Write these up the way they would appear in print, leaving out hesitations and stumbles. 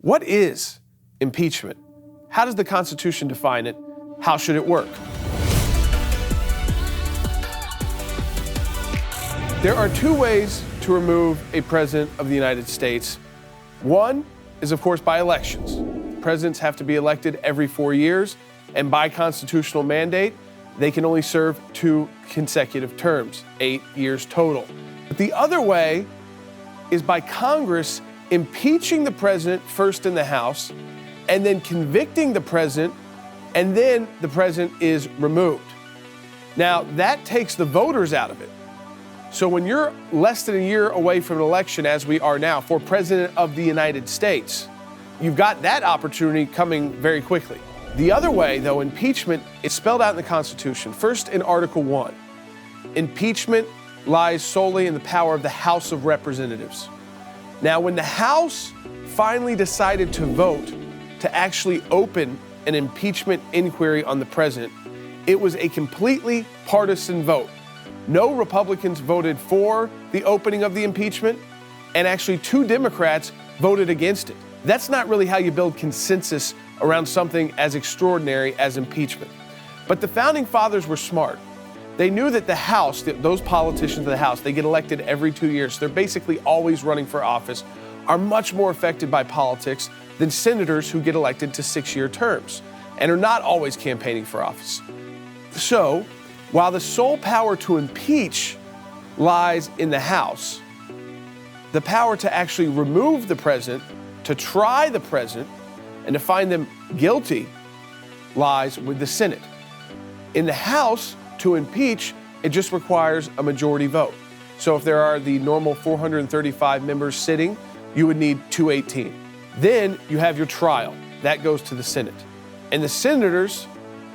What is impeachment? How does the Constitution define it? How should it work? There are two ways to remove a president of the United States. One is, of course, by elections. Presidents have to be elected every 4 years, and by constitutional mandate, they can only serve 2 consecutive terms, 8 years total. But the other way is by Congress impeaching the president first in the House, and then convicting the president, and then the president is removed. Now, that takes the voters out of it. So when you're less than a year away from an election, as we are now, for President of the United States, you've got that opportunity coming very quickly. The other way, though, impeachment is spelled out in the Constitution. First, in Article 1, impeachment lies solely in the power of the House of Representatives. Now, when the House finally decided to vote to actually open an impeachment inquiry on the president, it was a completely partisan vote. No Republicans voted for the opening of the impeachment, and actually 2 Democrats voted against it. That's not really how you build consensus around something as extraordinary as impeachment. But the Founding Fathers were smart. They knew that the House, those politicians of the House, they get elected every 2 years. They're basically always running for office, are much more affected by politics than senators who get elected to 6-year terms and are not always campaigning for office. So, while the sole power to impeach lies in the House, the power to actually remove the president, to try the president, and to find them guilty lies with the Senate. In the House, to impeach, it just requires a majority vote. So if there are the normal 435 members sitting, you would need 218. Then you have your trial. That goes to the Senate. And the senators,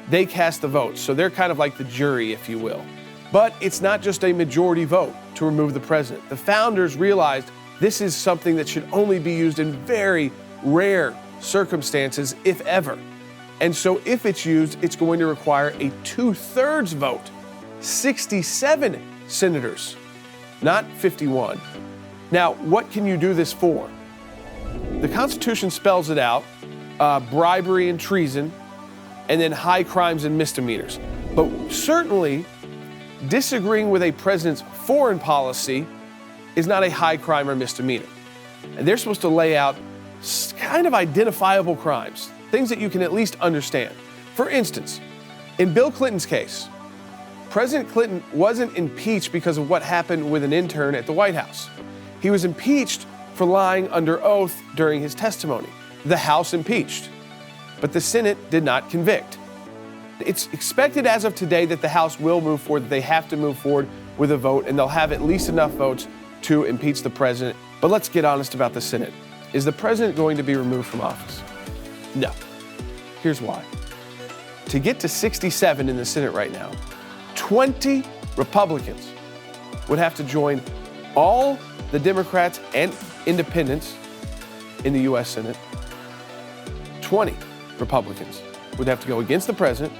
they cast the votes. So they're kind of like the jury, if you will. But it's not just a majority vote to remove the president. The founders realized this is something that should only be used in very rare circumstances, if ever. And so if it's used, it's going to require a 2/3 vote, 67 senators, not 51. Now, what can you do this for? The Constitution spells it out, bribery and treason, and then high crimes and misdemeanors. But certainly, disagreeing with a president's foreign policy is not a high crime or misdemeanor. And they're supposed to lay out kind of identifiable crimes, things that you can at least understand. For instance, in Bill Clinton's case, President Clinton wasn't impeached because of what happened with an intern at the White House. He was impeached for lying under oath during his testimony. The House impeached, but the Senate did not convict. It's expected as of today that the House will move forward, that they have to move forward with a vote, and they'll have at least enough votes to impeach the president. But let's get honest about the Senate. Is the president going to be removed from office? No. Here's why. To get to 67 in the Senate right now, 20 Republicans would have to join all the Democrats and independents in the U.S. Senate. 20 Republicans would have to go against the president,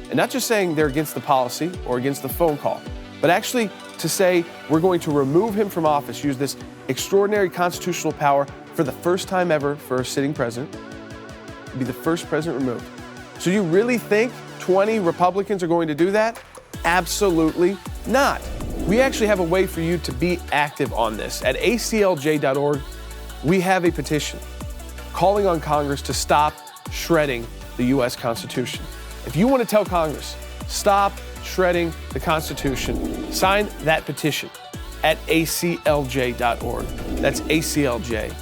and not just saying they're against the policy or against the phone call, but actually to say we're going to remove him from office, use this extraordinary constitutional power for the first time ever for a sitting president, be the first president removed. So you really think 20 Republicans are going to do that? Absolutely not. We actually have a way for you to be active on this. At ACLJ.org, we have a petition calling on Congress to stop shredding the U.S. Constitution. If you want to tell Congress, stop shredding the Constitution, sign that petition at ACLJ.org. That's ACLJ.org.